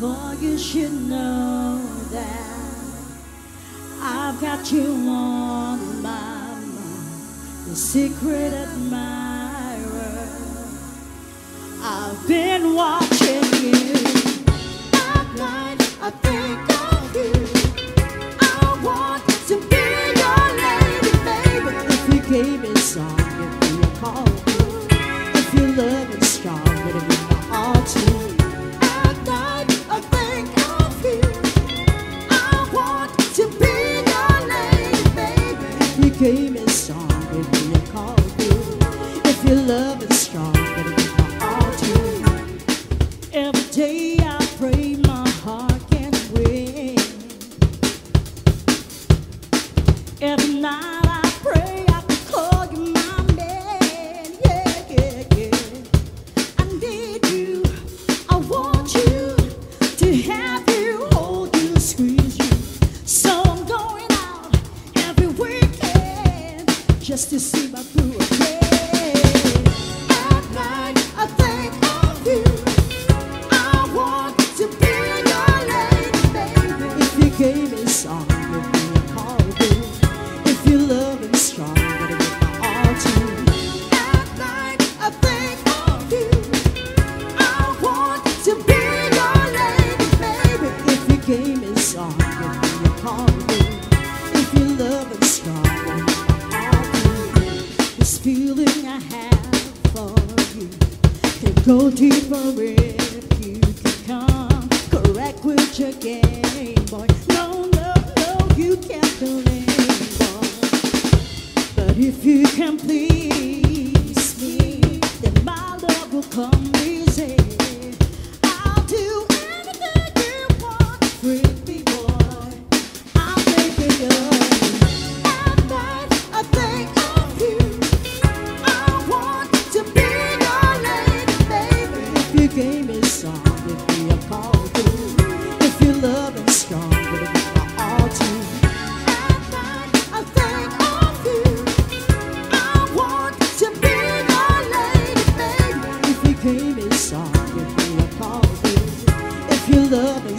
Boy, you should know that I've got you on my mind, the secret admirer. I've been watching you at night. I think of you. I want to be your lady, baby. If you gave me song, it'd be a call. If your love is strong, it'd be my all too. Gave me a song, give me a call through. If your love is strong, better give my all to you. Every day I pray my heart can win. Every night I pray I can call you my man. Yeah, yeah, yeah. I need you, I want you, to have you, hold you, squeeze you. So I'm going out every weekend just to see my boo again. At night I think of you. I want to be your lady, baby. If you gave me a song, give me a call, baby. If your love is strong, better give my all to you. At night I think of you. I want to be your lady, baby. If you gave me a song, give me a call, baby. If your love is strong, better give my all to you. This feeling I have for you can go deeper if you can come correct with your game, boy. No, no, no, you can't blame, boy. But if you can please me, then my love will come easy. I'll do anything you want, freak me, boy. I'm thinking of you. At night I think of you. I want to be your lady, baby. If you gave me a song, give me a call through. If your love is strong, it'll give my all to you. At night I think of you. I want to be your lady, baby. If you gave me a song, give me a call through. If your love is